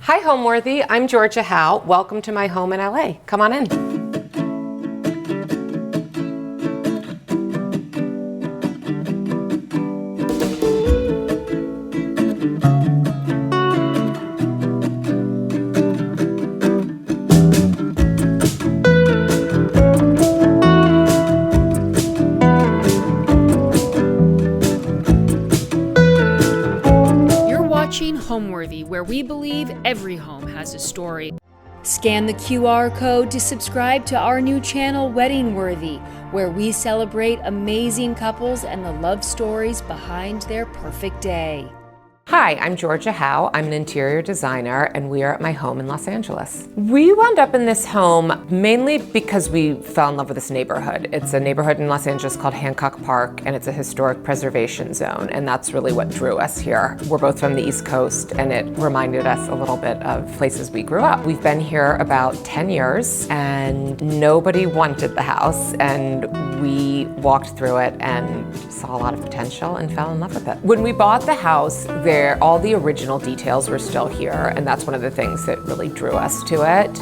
Hi, Homeworthy. I'm Georgia Howe. Welcome to my home in LA. Come on in. Homeworthy, where we believe every home has a story. Scan the QR code to subscribe to our new channel, Wedding Worthy, where we celebrate amazing couples and the love stories behind their perfect day. Hi, I'm Georgia Howe. I'm an interior designer, and we are at my home in Los Angeles. We wound up in this home mainly because we fell in love with this neighborhood. It's a neighborhood in Los Angeles called Hancock Park, and it's a historic preservation zone, and that's really what drew us here. We're both from the East Coast, and it reminded us a little bit of places we grew up. We've been here about 10 years, and nobody wanted the house, and we walked through it and saw a lot of potential and fell in love with it. When we bought the house, all the original details were still here, and that's one of the things that really drew us to it.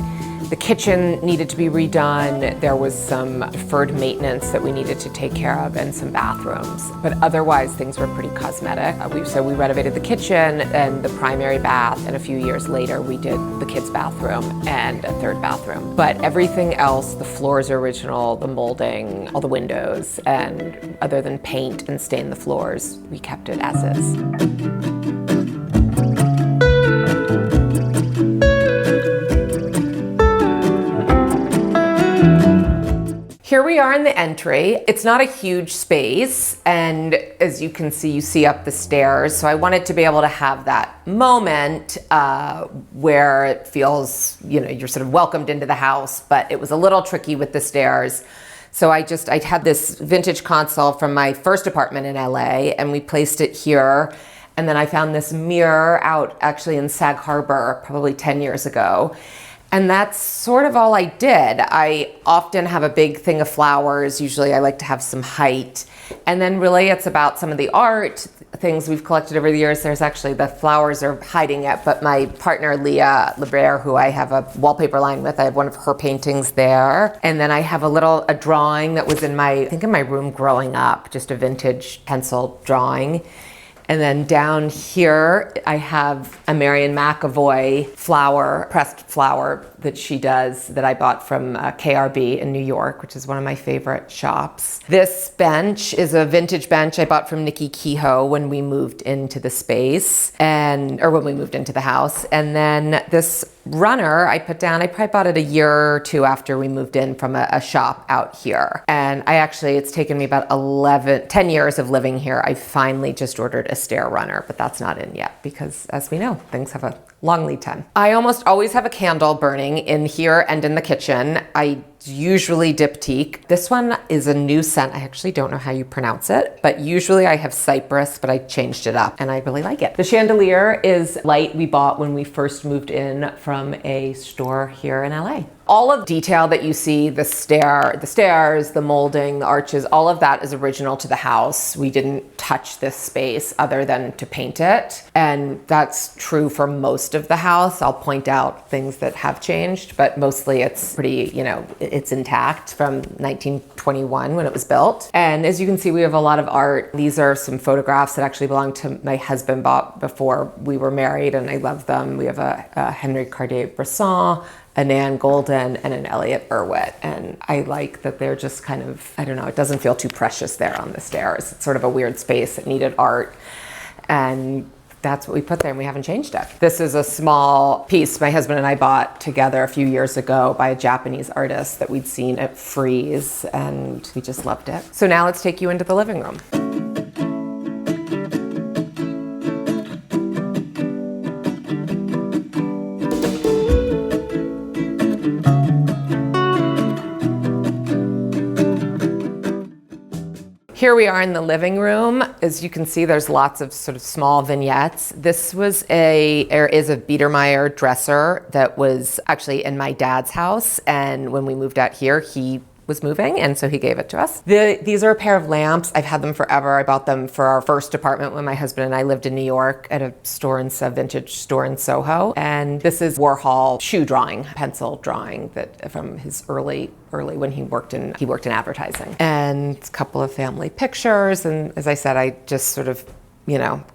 The kitchen needed to be redone. There was some deferred maintenance that we needed to take care of and some bathrooms, but otherwise things were pretty cosmetic. So we renovated the kitchen and the primary bath, and a few years later we did the kids' bathroom and a third bathroom. But everything else, the floors are original, the molding, all the windows, and other than paint and stain the floors, we kept it as is. Here we are in the entry. It's not a huge space, and as you can see, you see up the stairs. So I wanted to be able to have that moment where it feels, you're sort of welcomed into the house, but it was a little tricky with the stairs. So I had this vintage console from my first apartment in LA, and we placed it here. And then I found this mirror out actually in Sag Harbor probably 10 years ago. And that's sort of all I did. I often have a big thing of flowers. Usually I like to have some height. And then really it's about some of the art things we've collected over the years. There's actually, the flowers are hiding it, but my partner Leah LeBrere, who I have a wallpaper line with, I have one of her paintings there. And then I have a drawing that was in my room growing up, just a vintage pencil drawing. And then down here, I have a Marion McAvoy pressed flower that she does that I bought from KRB in New York, which is one of my favorite shops. This bench is a vintage bench I bought from Nikki Kehoe when we moved into the space, or when we moved into the house. And then this runner I put down, I probably bought it a year or two after we moved in from a shop out here. And it's taken me about 10 years of living here. I finally just ordered a stair runner, but that's not in yet because, as we know, things have a long lead time. I almost always have a candle burning in here and in the kitchen. I usually diptyque. This one is a new scent. I actually don't know how you pronounce it, but usually I have cypress, but I changed it up and I really like it. The chandelier is light we bought when we first moved in from a store here in LA. All of detail that you see, the stairs, the molding, the arches, all of that is original to the house. We didn't touch this space other than to paint it. And that's true for most of the house. I'll point out things that have changed, but mostly it's pretty, it's intact from 1921 when it was built. And as you can see, we have a lot of art. These are some photographs that actually belong to my husband, bought before we were married, and I love them. We have a Henry Cartier-Bresson, a Nan Golden, and an Elliott Erwitt. And I like that they're just kind of, it doesn't feel too precious there on the stairs. It's sort of a weird space that needed art. And that's what we put there, and we haven't changed it. This is a small piece my husband and I bought together a few years ago by a Japanese artist that we'd seen at Frieze, and we just loved it. So now let's take you into the living room. Here we are in the living room. As you can see, there's lots of sort of small vignettes. This is a Biedermeier dresser that was actually in my dad's house. And when we moved out here, he was moving, and so he gave it to us. These are a pair of lamps. I've had them forever. I bought them for our first apartment when my husband and I lived in New York at a vintage store in Soho. And this is Warhol shoe drawing, pencil drawing that from his early when he worked in advertising. And a couple of family pictures. And as I said, I just sort of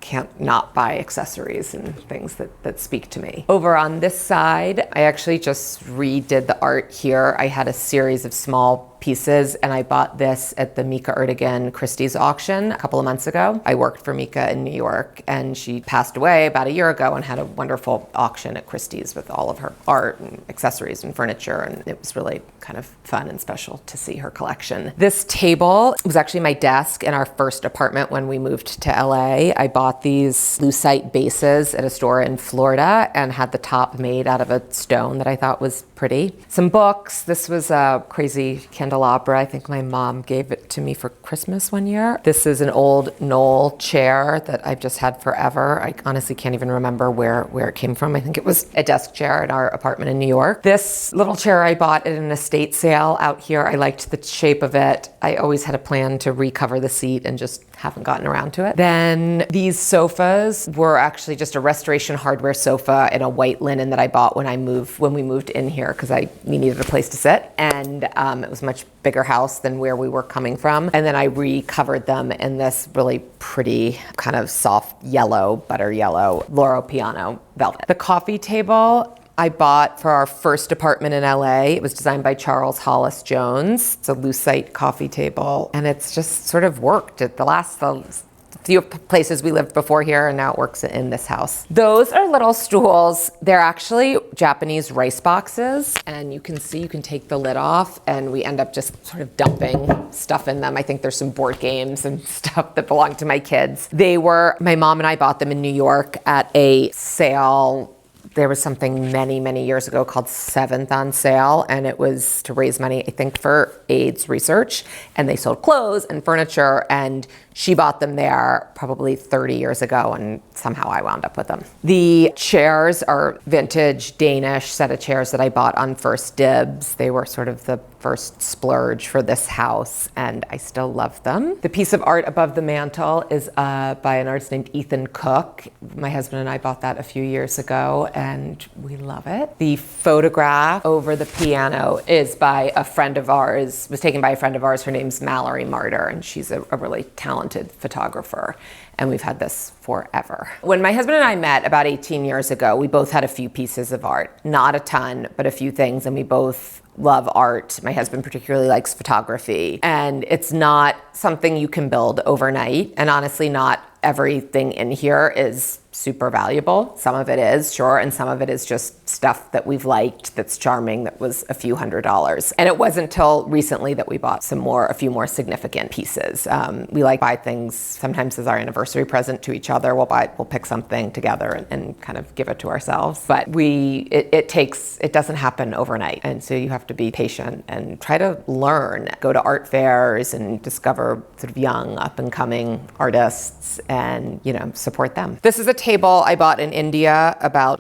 can't not buy accessories and things that speak to me. Over on this side, I actually just redid the art here. I had a series of small pieces, and I bought this at the Mika Erdogan Christie's auction a couple of months ago. I worked for Mika in New York, and she passed away about a year ago and had a wonderful auction at Christie's with all of her art and accessories and furniture, and it was really kind of fun and special to see her collection. This table was actually my desk in our first apartment when we moved to LA. I bought these lucite bases at a store in Florida and had the top made out of a stone that I thought was pretty. Some books. This was a crazy candelabra. I think my mom gave it to me for Christmas one year. This is an old Knoll chair that I've just had forever. I honestly can't even remember where it came from. I think it was a desk chair in our apartment in New York. This little chair I bought at an estate sale out here. I liked the shape of it. I always had a plan to recover the seat and just haven't gotten around to it. Then these sofas were actually just a Restoration Hardware sofa in a white linen that I bought when we moved in here because we needed a place to sit, and it was a much bigger house than where we were coming from. And then I recovered them in this really pretty kind of soft yellow, butter yellow Loro Piana velvet. The coffee table I bought for our first apartment in LA. It was designed by Charles Hollis Jones. It's a lucite coffee table, and it's just sort of worked at the few places we lived before here, and now it works in this house. Those are little stools. They're actually Japanese rice boxes, and you can take the lid off, and we end up just sort of dumping stuff in them. I think there's some board games and stuff that belong to my kids. My mom and I bought them in New York at a sale. There was something many, many years ago called 7th on Sale, and it was to raise money, I think, for AIDS research. And they sold clothes and furniture, and she bought them there probably 30 years ago, and somehow I wound up with them. The chairs are vintage Danish set of chairs that I bought on First Dibs. They were sort of the first splurge for this house, and I still love them. The piece of art above the mantle is by an artist named Ethan Cook. My husband and I bought that a few years ago, and we love it. The photograph over the piano is by a friend of ours, was taken by a friend of ours. Her name's Mallory Martyr, and she's a really talented photographer, and we've had this forever. When my husband and I met about 18 years ago, we both had a few pieces of art. Not a ton, but a few things, and we both love art. My husband particularly likes photography, and it's not something you can build overnight, and honestly, not everything in here is super valuable. Some of it is, sure, and some of it is just stuff that we've liked that's charming that was a few $100s. And it wasn't until recently that we bought a few more significant pieces. We like buy things sometimes as our anniversary present to each other. We'll pick something together and kind of give it to ourselves. But it doesn't happen overnight. And so you have to be patient and try to learn, go to art fairs and discover sort of young up and coming artists and, support them. This is a table I bought in India about,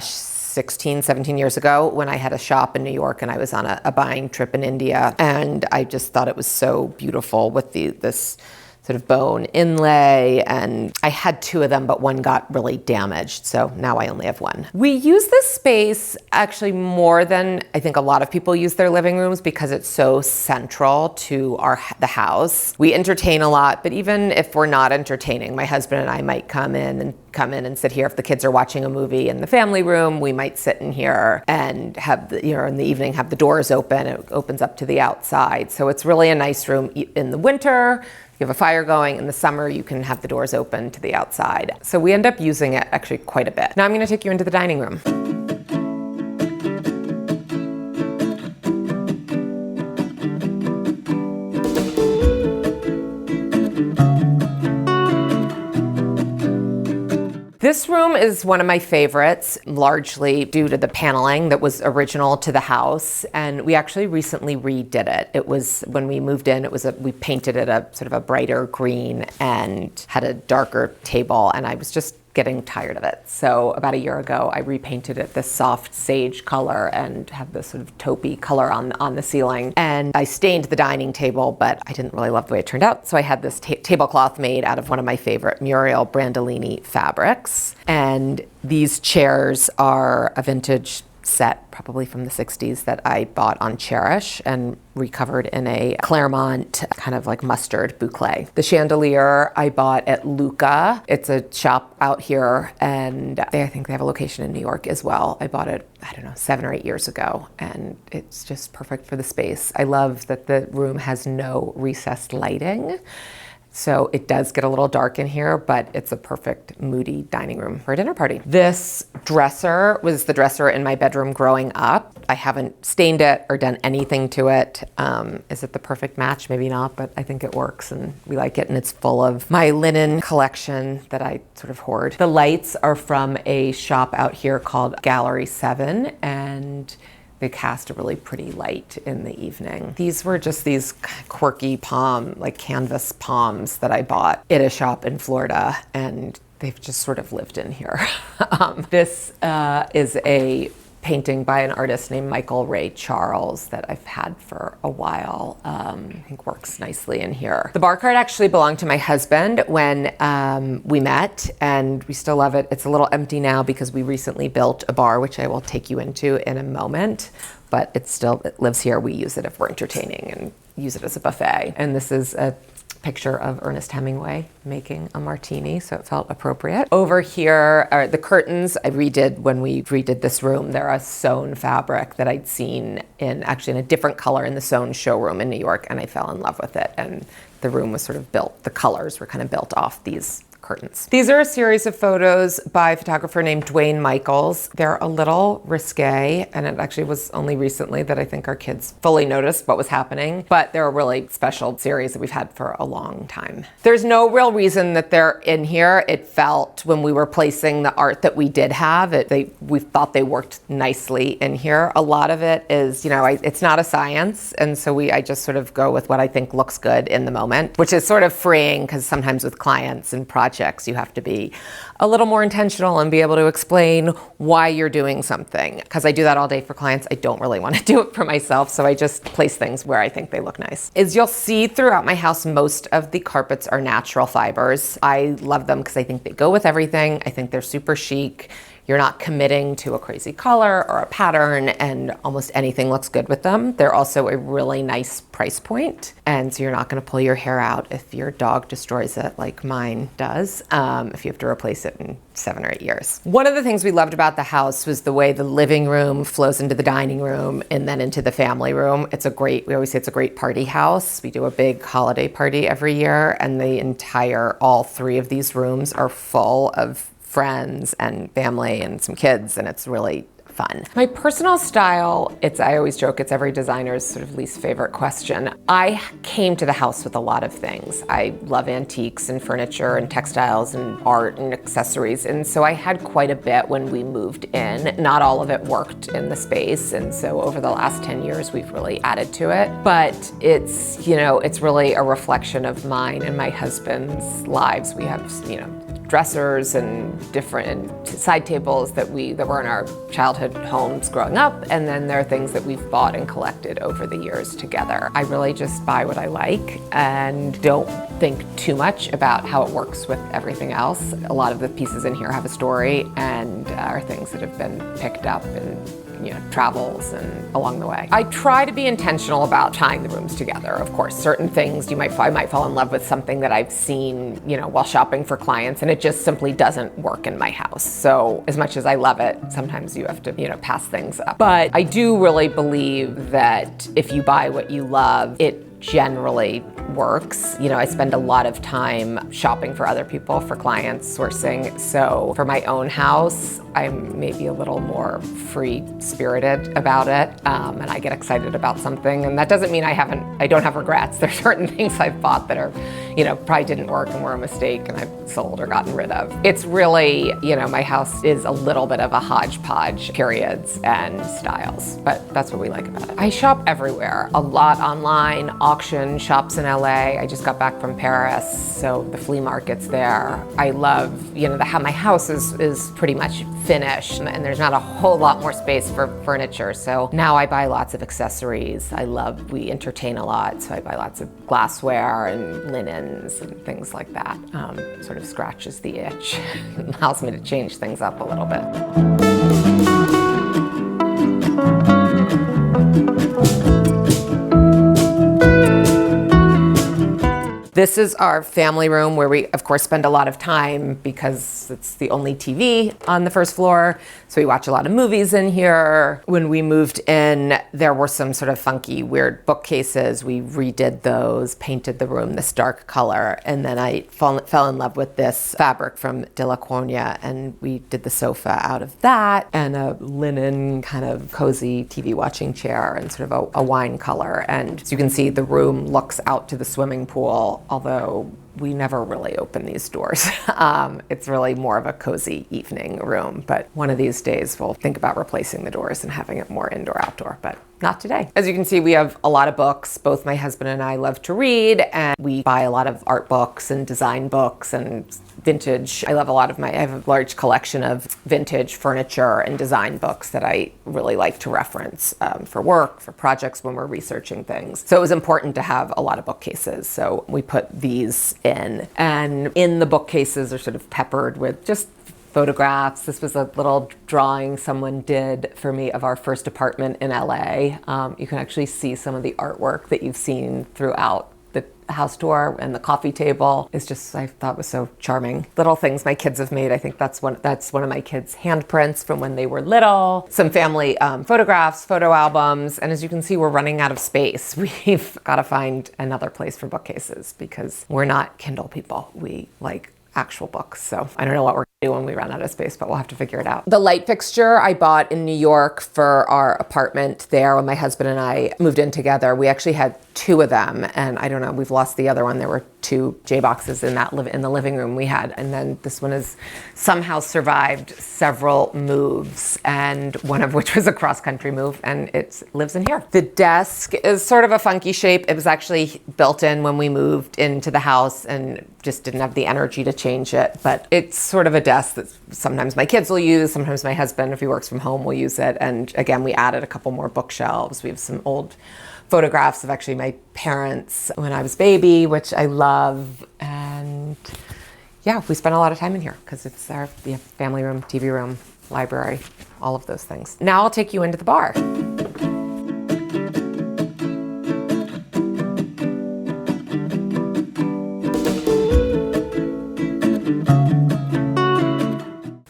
16, 17 years ago when I had a shop in New York and I was on a buying trip in India. And I just thought it was so beautiful with this sort of bone inlay, and I had two of them, but one got really damaged, so now I only have one. We use this space actually more than I think a lot of people use their living rooms because it's so central to the house. We entertain a lot, but even if we're not entertaining, my husband and I might come in and sit here. If the kids are watching a movie in the family room, we might sit in here and have in the evening have the doors open. It opens up to the outside, so it's really a nice room in the winter. You have a fire going. In the summer, you can have the doors open to the outside. So we end up using it actually quite a bit. Now I'm going to take you into the dining room. This room is one of my favorites, largely due to the paneling that was original to the house, and we actually recently redid it. It was, when we moved in, we painted it a sort of a brighter green and had a darker table, and I was just getting tired of it. So about a year ago, I repainted it this soft sage color and had this sort of taupey color on the ceiling. And I stained the dining table, but I didn't really love the way it turned out. So I had this tablecloth made out of one of my favorite Muriel Brandolini fabrics. And these chairs are a vintage set, probably from the 60s, that I bought on Cherish and recovered in a Claremont kind of like mustard boucle. The chandelier I bought at Luca. It's a shop out here, and I think they have a location in New York as well. I bought it, I don't know, 7 or 8 years ago, and it's just perfect for the space. I love that the room has no recessed lighting. So it does get a little dark in here, but it's a perfect moody dining room for a dinner party. This dresser was the dresser in my bedroom growing up. I haven't stained it or done anything to it. Is it the perfect match? Maybe not, but I think it works and we like it. And it's full of my linen collection that I sort of hoard. The lights are from a shop out here called Gallery 7, and they cast a really pretty light in the evening. These were just these quirky like canvas palms that I bought at a shop in Florida, and they've just sort of lived in here. This is a painting by an artist named Michael Ray Charles that I've had for a while. I think works nicely in here. The bar cart actually belonged to my husband when we met, and we still love it. It's a little empty now because we recently built a bar, which I will take you into in a moment, but it lives here. We use it if we're entertaining and use it as a buffet. And this is a picture of Ernest Hemingway making a martini, so it felt appropriate. Over here are the curtains I redid when we redid this room. They're a sewn fabric that I'd seen in a different color in the sewn showroom in New York, and I fell in love with it. And the room was sort of built, the colors were kind of built off these curtains. These are a series of photos by a photographer named Dwayne Michaels. They're a little risque, and it actually was only recently that I think our kids fully noticed what was happening, but they're a really special series that we've had for a long time. There's no real reason that they're in here. It felt, when we were placing the art that we did have, we thought they worked nicely in here. A lot of it is, it's not a science, and so I just sort of go with what I think looks good in the moment, which is sort of freeing, because sometimes with clients and projects, you have to be a little more intentional and be able to explain why you're doing something. Because I do that all day for clients, I don't really want to do it for myself, so I just place things where I think they look nice. As you'll see throughout my house, most of the carpets are natural fibers. I love them because I think they go with everything. I think they're super chic. You're not committing to a crazy color or a pattern, and almost anything looks good with them. They're also a really nice price point, and so you're not going to pull your hair out if your dog destroys it like mine does, if you have to replace it in 7 or 8 years. One of the things we loved about the house was the way the living room flows into the dining room and then into the family room. We always say it's a great party house. We do a big holiday party every year, and all 3 of these rooms are full of friends and family and some kids, and it's really fun. My personal style, I always joke, it's every designer's sort of least favorite question. I came to the house with a lot of things. I love antiques and furniture and textiles and art and accessories, and so I had quite a bit when we moved in. Not all of it worked in the space, and so over the last 10 years we've really added to it. But it's really a reflection of mine and my husband's lives. We have, dressers and different side tables that were in our childhood homes growing up, and then there are things that we've bought and collected over the years together. I really just buy what I like and don't think too much about how it works with everything else. A lot of the pieces in here have a story and are things that have been picked up and travels and along the way. I try to be intentional about tying the rooms together. Of course, certain things I might fall in love with something that I've seen, while shopping for clients, and it just simply doesn't work in my house. So as much as I love it, sometimes you have to, pass things up. But I do really believe that if you buy what you love, it generally works. I spend a lot of time shopping for other people, for clients, sourcing. So for my own house, I'm maybe a little more free-spirited about it, and I get excited about something, and that doesn't mean I don't have regrets. There's certain things I've bought that are, probably didn't work and were a mistake and I've sold or gotten rid of. It's really, my house is a little bit of a hodgepodge, periods and styles, but that's what we like about it. I shop everywhere, a lot online, auction, shops in LA. I just got back from Paris, so the flea market's there. I love, how my house is pretty much finished and there's not a whole lot more space for furniture. So now I buy lots of accessories. We entertain a lot, so I buy lots of glassware and linens and things like that. Sort of scratches the itch and allows me to change things up a little bit. This is our family room where we, of course, spend a lot of time because it's the only TV on the first floor. So we watch a lot of movies in here. When we moved in, there were some sort of funky, weird bookcases. We redid those, painted the room this dark color. And then I fell in love with this fabric from De La Cogna, and we did the sofa out of that, and a linen kind of cozy TV watching chair and sort of a wine color. And as you can see, the room looks out to the swimming pool, although we never really open these doors. It's really more of a cozy evening room, but one of these days we'll think about replacing the doors and having it more indoor-outdoor, but not today. As you can see, we have a lot of books. Both my husband and I love to read, and we buy a lot of art books and design books and vintage. I have a large collection of vintage furniture and design books that I really like to reference for work, for projects when we're researching things. So it was important to have a lot of bookcases. So we put these in, and in the bookcases are sort of peppered with just photographs. This was a little drawing someone did for me of our first apartment in LA. You can actually see some of the artwork that you've seen throughout the house tour, and the coffee table is just, I thought was so charming. Little things my kids have made. I think that's one of my kids' handprints from when they were little. Some family photographs, photo albums, and as you can see, we're running out of space. We've got to find another place for bookcases because we're not Kindle people. We like actual books. So I don't know what we're gonna do when we run out of space, but we'll have to figure it out. The light fixture I bought in New York for our apartment there when my husband and I moved in together. We actually had two of them, and I don't know, we've lost the other one. There were two J boxes in the living room we had, and then this one has somehow survived several moves, and one of which was a cross-country move, and it lives in here. The desk is sort of a funky shape. It was actually built in when we moved into the house and just didn't have the energy to change it, but it's sort of a desk that sometimes my kids will use, sometimes my husband, if he works from home, will use it. And again, we added a couple more bookshelves. We have some old photographs of actually my parents when I was a baby, which I love. And yeah, we spent a lot of time in here because it's our family room, TV room, library, all of those things. Now I'll take you into the bar.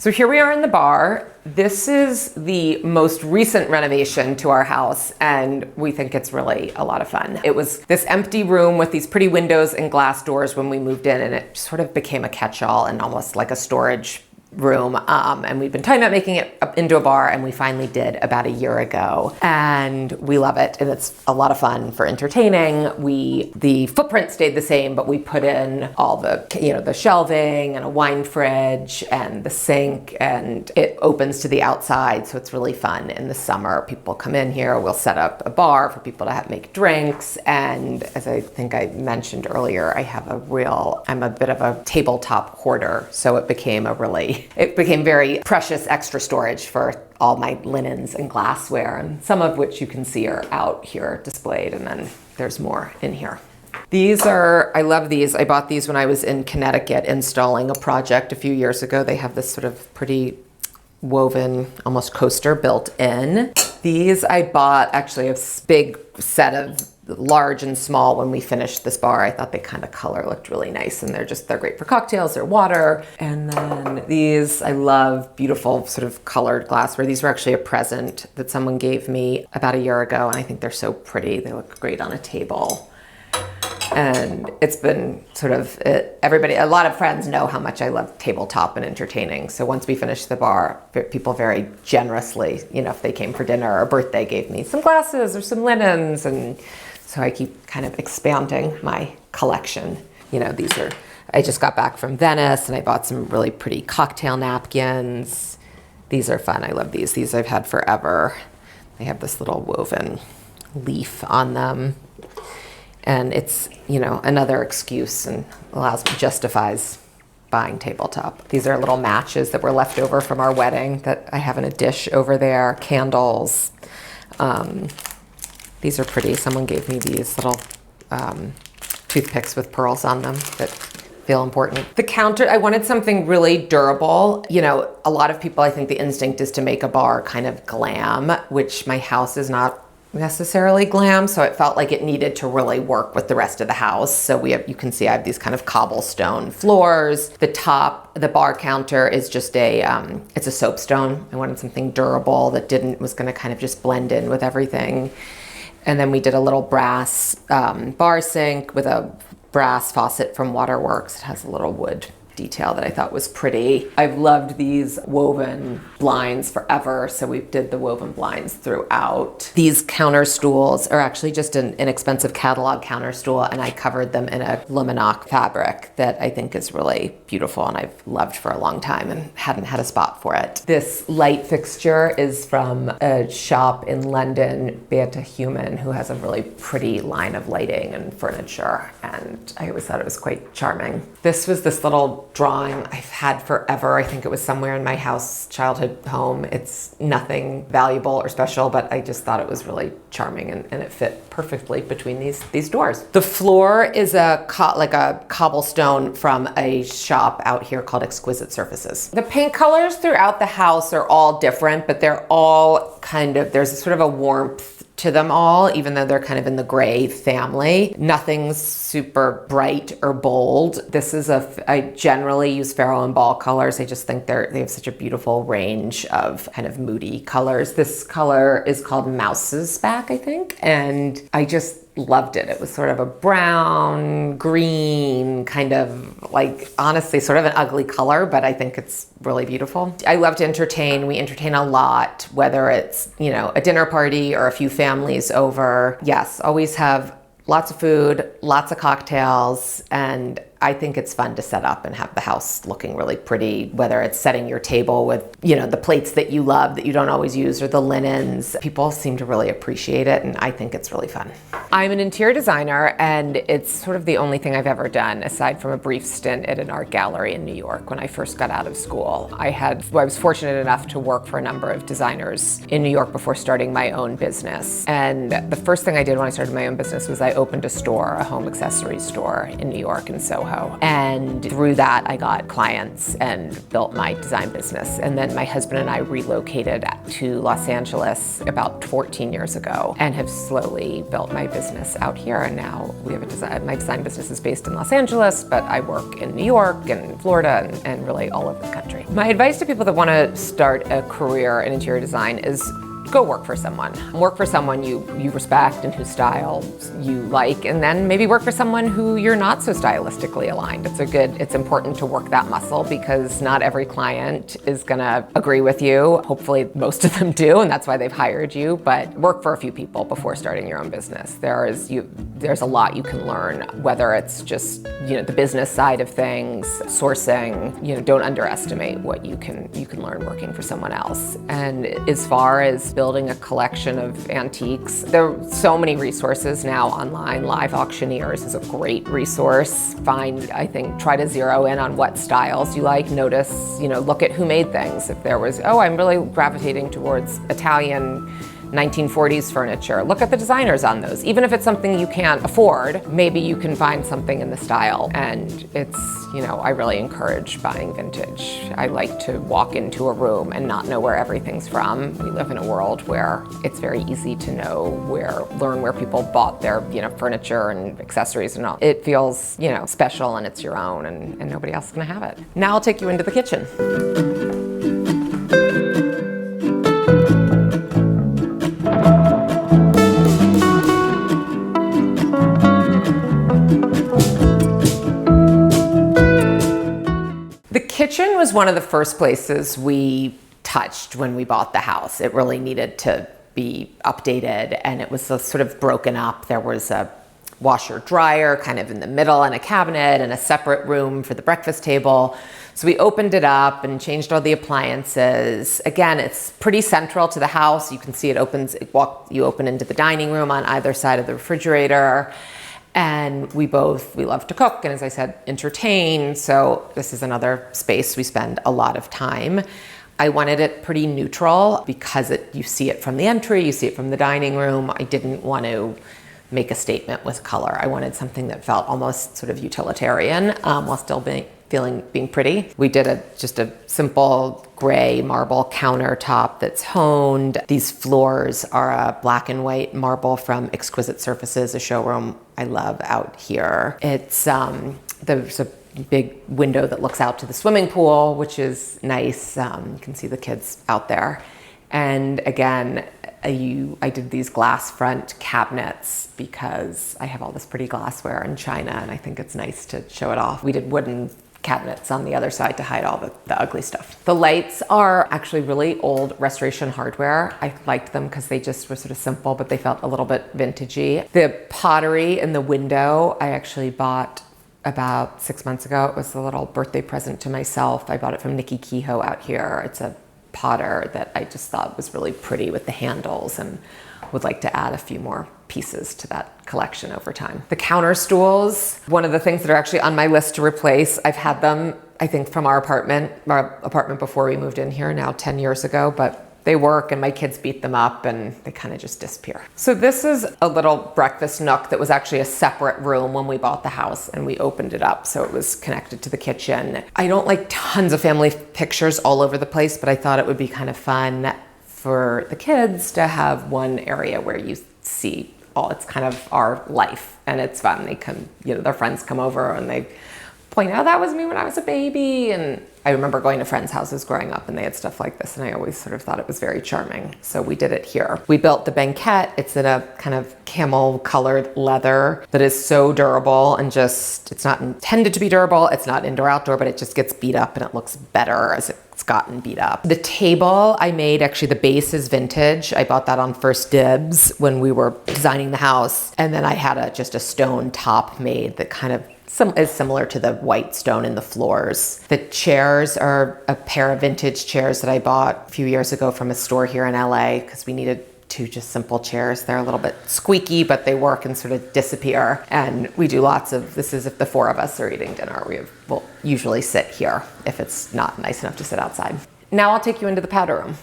So here we are in the bar. This is the most recent renovation to our house, and we think it's really a lot of fun. It was this empty room with these pretty windows and glass doors when we moved in, and it sort of became a catch-all and almost like a storage room, and we've been talking about making it into a bar, and we finally did about a year ago, and we love it, and it's a lot of fun for entertaining. The footprint stayed the same, but we put in all the shelving and a wine fridge and the sink, and it opens to the outside, so it's really fun. In the summer, people come in here, we'll set up a bar for people to make drinks, and as I think I mentioned earlier, I'm a bit of a tabletop hoarder, so it became very precious extra storage for all my linens and glassware, and some of which you can see are out here displayed, and then there's more in here. I love these. I bought these when I was in Connecticut installing a project a few years ago. They have this sort of pretty woven, almost coaster built in. These I bought actually a big set of large and small when we finished this bar. I thought the kind of color looked really nice, and they're great for cocktails or water. And then these, I love beautiful sort of colored glassware. These were actually a present that someone gave me about a year ago, and I think they're so pretty. They look great on a table. And it's been sort of, everybody, a lot of friends know how much I love tabletop and entertaining. So once we finished the bar, people very generously, if they came for dinner or birthday, gave me some glasses or some linens. And so I keep kind of expanding my collection. I just got back from Venice and I bought some really pretty cocktail napkins. These are fun. I love these. These I've had forever. They have this little woven leaf on them. And it's, another excuse and justifies buying tabletop. These are little matches that were left over from our wedding that I have in a dish over there, candles. These are pretty. Someone gave me these little toothpicks with pearls on them that feel important. The counter, I wanted something really durable. A lot of people, I think the instinct is to make a bar kind of glam, which my house is not necessarily glam, so it felt like it needed to really work with the rest of the house. So you can see I have these kind of cobblestone floors. The bar counter is just it's a soapstone. I wanted something durable that was gonna kind of just blend in with everything. And then we did a little brass bar sink with a brass faucet from Waterworks. It has a little wood detail that I thought was pretty. I've loved these woven blinds forever, so we did the woven blinds throughout. These counter stools are actually just an inexpensive catalog counter stool, and I covered them in a Luminoc fabric that I think is really beautiful and I've loved for a long time and hadn't had a spot for it. This light fixture is from a shop in London, Beata Human, who has a really pretty line of lighting and furniture, and I always thought it was quite charming. This was this little drawing I've had forever. I think it was somewhere in my childhood home. It's nothing valuable or special, but I just thought it was really charming and it fit perfectly between these doors. The floor is like a cobblestone from a shop out here called Exquisite Surfaces. The paint colors throughout the house are all different, but they're all there's sort of a warmth to them all, even though they're kind of in the gray family. Nothing's super bright or bold. I generally use Farrow and Ball colors. I just think they have such a beautiful range of kind of moody colors. This color is called Mouse's Back, I think, and I just loved it. It was sort of a brown, green, kind of honestly, sort of an ugly color, but I think it's really beautiful. I love to entertain. We entertain a lot, whether it's, a dinner party or a few families over. Yes, always have lots of food, lots of cocktails, and I think it's fun to set up and have the house looking really pretty, whether it's setting your table with, the plates that you love that you don't always use or the linens. People seem to really appreciate it, and I think it's really fun. I'm an interior designer, and it's sort of the only thing I've ever done aside from a brief stint at an art gallery in New York when I first got out of school. I was fortunate enough to work for a number of designers in New York before starting my own business. And the first thing I did when I started my own business was I opened a home accessories store in New York in Soho. And through that, I got clients and built my design business. And then my husband and I relocated to Los Angeles about 14 years ago and have slowly built my business out here. And now we have my design business is based in Los Angeles, but I work in New York and Florida and really all over the country. My advice to people that want to start a career in interior design is go work for someone. Work for someone you respect and whose style you like, and then maybe work for someone who you're not so stylistically aligned. It's important to work that muscle because not every client is gonna agree with you. Hopefully most of them do, and that's why they've hired you, but work for a few people before starting your own business. There's a lot you can learn, whether it's just, the business side of things, sourcing, don't underestimate what you can learn working for someone else. And as far as building a collection of antiques, there are so many resources now online. Live Auctioneers is a great resource. Try to zero in on what styles you like. Notice, look at who made things. If there was, I'm really gravitating towards Italian 1940s furniture. Look at the designers on those. Even if it's something you can't afford, maybe you can find something in the style. And it's, I really encourage buying vintage. I like to walk into a room and not know where everything's from. We live in a world where it's very easy to learn where people bought their, furniture and accessories and all. It feels, special and it's your own and nobody else is gonna have it. Now I'll take you into the kitchen. was one of the first places we touched when we bought the house. It really needed to be updated, and it was sort of broken up. There was a washer dryer kind of in the middle and a cabinet and a separate room for the breakfast table. So we opened it up and changed all the appliances. Again, it's pretty central to the house. You can see you open into the dining room on either side of the refrigerator. And we love to cook and, as I said, entertain. So this is another space we spend a lot of time. I wanted it pretty neutral because you see it from the entry, you see it from the dining room. I didn't want to make a statement with color. I wanted something that felt almost sort of utilitarian while still being pretty. We did just a simple gray marble countertop that's honed. These floors are a black and white marble from Exquisite Surfaces, a showroom I love out here. There's a big window that looks out to the swimming pool, which is nice. You can see the kids out there. And again, I did these glass front cabinets because I have all this pretty glassware in China, and I think it's nice to show it off. We did wooden cabinets on the other side to hide all the ugly stuff. The lights are actually really old Restoration Hardware. I liked them because they just were sort of simple, but they felt a little bit vintagey. The pottery in the window I actually bought about 6 months ago. It was a little birthday present to myself. I bought it from Nikki Kehoe out here. It's a potter that I just thought was really pretty with the handles, and would like to add a few more pieces to that collection over time. The counter stools, one of the things that are actually on my list to replace. I've had them, I think, from our apartment before we moved in here now 10 years ago, but they work and my kids beat them up and they kind of just disappear. So this is a little breakfast nook that was actually a separate room when we bought the house, and we opened it up so it was connected to the kitchen. I don't like tons of family pictures all over the place, but I thought it would be kind of fun for the kids to have one area where you see it's kind of our life, and it's fun. They come, their friends come over and they point out, that was me when I was a baby. And I remember going to friends' houses growing up and they had stuff like this, and I always sort of thought it was very charming. So we did it here. We built the banquette. It's in a kind of camel colored leather that is so durable, and it's not intended to be durable. It's not indoor outdoor, but it just gets beat up and it looks better as it's gotten beat up. The table I made, actually the base is vintage. I bought that on First Dibs when we were designing the house. And then I had just a stone top made that kind of is similar to the white stone in the floors. The chairs are a pair of vintage chairs that I bought a few years ago from a store here in LA because we needed two just simple chairs. They're a little bit squeaky, but they work and sort of disappear. And we do this is if the four of us are eating dinner. We'll usually sit here if it's not nice enough to sit outside. Now I'll take you into the powder room.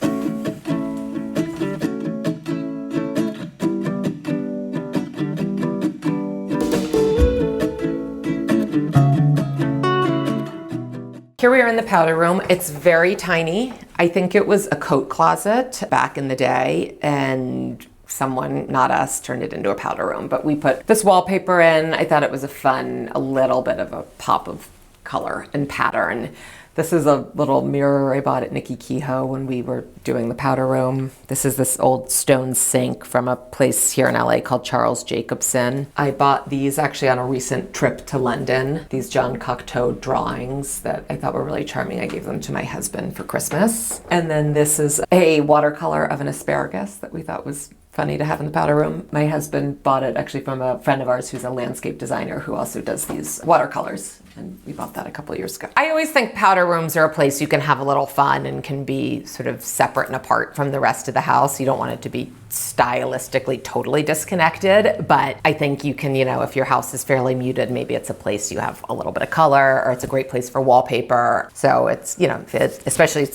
Here we are in the powder room. It's very tiny. I think it was a coat closet back in the day, and someone, not us, turned it into a powder room. But we put this wallpaper in. I thought it was a little bit of a pop of color and pattern. This is a little mirror I bought at Nikki Kehoe when we were doing the powder room. This is this old stone sink from a place here in LA called Charles Jacobson. I bought these actually on a recent trip to London. These John Cocteau drawings that I thought were really charming. I gave them to my husband for Christmas. And then this is a watercolor of an asparagus that we thought was funny to have in the powder room. My husband bought it actually from a friend of ours who's a landscape designer who also does these watercolors. And we bought that a couple of years ago. I always think powder rooms are a place you can have a little fun and can be sort of separate and apart from the rest of the house. You don't want it to be stylistically totally disconnected, but I think you can, if your house is fairly muted, maybe it's a place you have a little bit of color, or it's a great place for wallpaper. So it's, especially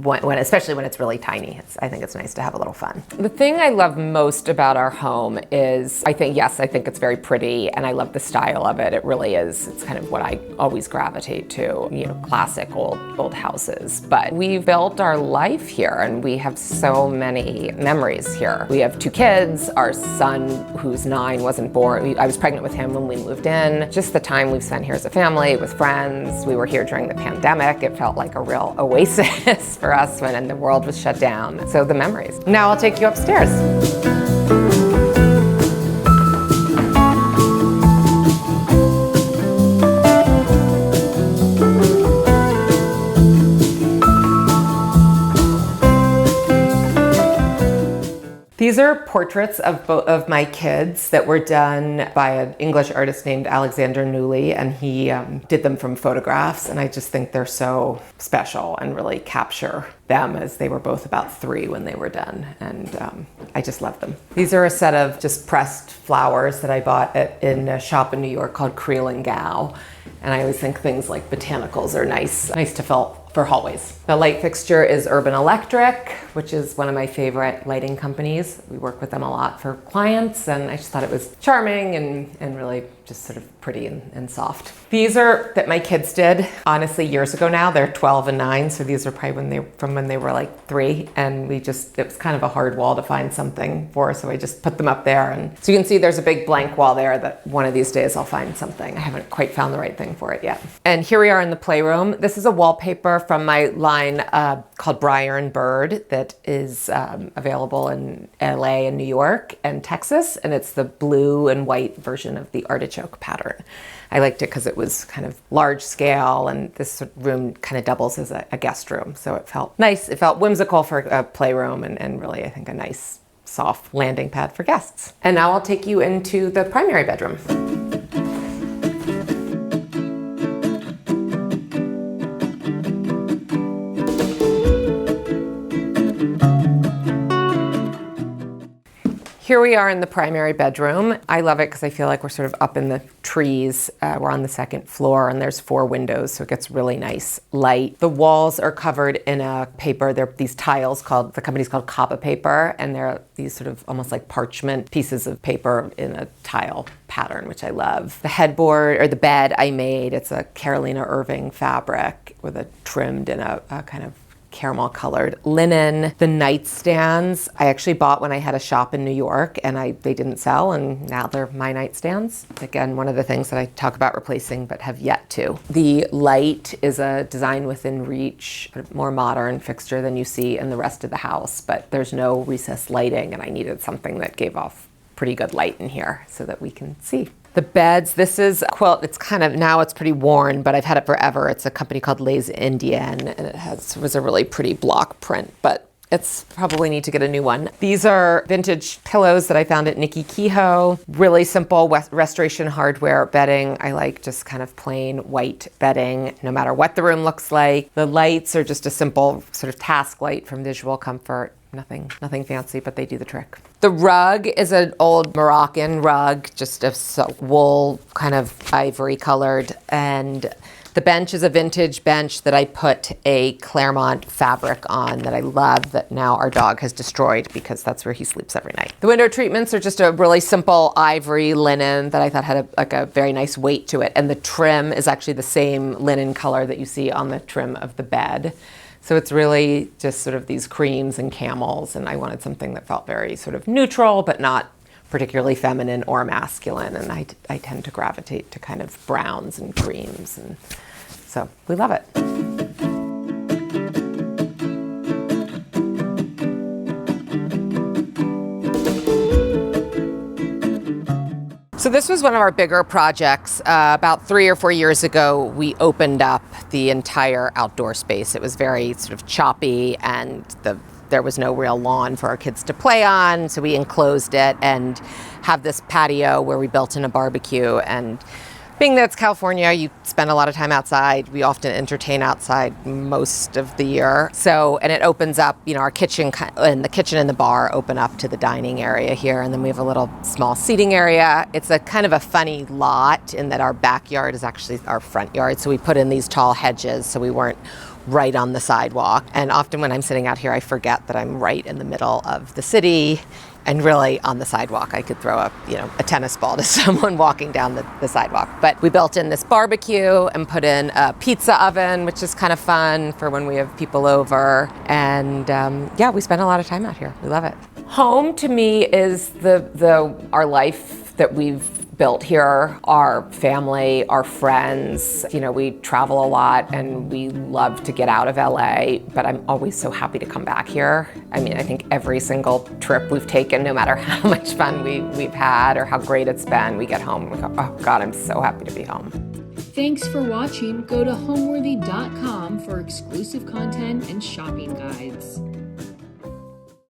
when it's really tiny, I think it's nice to have a little fun. The thing I love most about our home is, I think it's very pretty, and I love the style of it. It really is. It's kind of what I always gravitate to, classic old houses. But we built our life here, and we have so many memories here. We have 2 kids. Our son, who's 9, wasn't born. I was pregnant with him when we moved in. Just the time we've spent here as a family with friends. We were here during the pandemic. It felt like a real oasis for us when the world was shut down. So the memories. Now I'll take you upstairs. These are portraits of my kids that were done by an English artist named Alexander Newley, and he did them from photographs, and I just think they're so special and really capture them, as they were both about 3 when they were done, and I just love them. These are a set of just pressed flowers that I bought in a shop in New York called Creel & Gow, and I always think things like botanicals are nice to fill for hallways. The light fixture is Urban Electric, which is one of my favorite lighting companies. We work with them a lot for clients, and I just thought it was charming and really just sort of pretty and soft. These are that my kids did, honestly, years ago now. They're 12 and 9, so these are probably when they were like 3, and it was kind of a hard wall to find something for, so I just put them up there. And so you can see there's a big blank wall there that one of these days I'll find something. I haven't quite found the right thing for it yet. And here we are in the playroom. This is a wallpaper from my line called Briar and Bird that is available in LA and New York and Texas, and it's the blue and white version of the artichoke pattern. I liked it because it was kind of large scale, and this room kind of doubles as a guest room, so it felt nice. It felt whimsical for a playroom, and really, I think, a nice soft landing pad for guests. And now I'll take you into the primary bedroom. Here we are in the primary bedroom. I love it because I feel like we're sort of up in the trees. We're on the 2nd floor, and there's 4 windows, so it gets really nice light. The walls are covered in a paper. They're these tiles the company's called Coppa Paper, and they're these sort of almost like parchment pieces of paper in a tile pattern, which I love. The headboard, or the bed I made, it's a Carolina Irving fabric with a trimmed in a kind of caramel colored linen. The nightstands I actually bought when I had a shop in New York, and they didn't sell, and now they're my nightstands. Again, one of the things that I talk about replacing but have yet to. The light is a design within reach, a more modern fixture than you see in the rest of the house, but there's no recessed lighting, and I needed something that gave off pretty good light in here so that we can see. The beds, this is a quilt. It's now it's pretty worn, but I've had it forever. It's a company called Les Indiennes, and it was a really pretty block print, but it's probably need to get a new one. These are vintage pillows that I found at Nikki Kehoe. Really simple restoration hardware bedding. I like just kind of plain white bedding, no matter what the room looks like. The lights are just a simple sort of task light from Visual Comfort. Nothing fancy, but they do the trick. The rug is an old Moroccan rug, just a wool, kind of ivory colored, and the bench is a vintage bench that I put a Claremont fabric on that I love, that now our dog has destroyed because that's where he sleeps every night. The window treatments are just a really simple ivory linen that I thought had a very nice weight to it, and the trim is actually the same linen color that you see on the trim of the bed. So it's really just sort of these creams and camels, and I wanted something that felt very sort of neutral, but not particularly feminine or masculine, and I tend to gravitate to kind of browns and creams, and so we love it. So this was one of our bigger projects. About 3 or 4 years ago, we opened up the entire outdoor space. It was very sort of choppy, and there was no real lawn for our kids to play on, so we enclosed it and have this patio where we built in a barbecue. And being that it's California, you spend a lot of time outside. We often entertain outside most of the year. So, and it opens up, our kitchen, and the kitchen and the bar open up to the dining area here. And then we have a little small seating area. It's a kind of a funny lot in that our backyard is actually our front yard. So we put in these tall hedges so we weren't right on the sidewalk. And often when I'm sitting out here, I forget that I'm right in the middle of the city. And really, on the sidewalk, I could throw a tennis ball to someone walking down the sidewalk. But we built in this barbecue and put in a pizza oven, which is kind of fun for when we have people over. And we spend a lot of time out here. We love it. Home to me is our life that we've built here, our family, our friends. We travel a lot and we love to get out of LA, but I'm always so happy to come back here. I think every single trip we've taken, no matter how much fun we've had or how great it's been, we get home and we go, oh God, I'm so happy to be home. Thanks for watching. Go to homeworthy.com for exclusive content and shopping guides.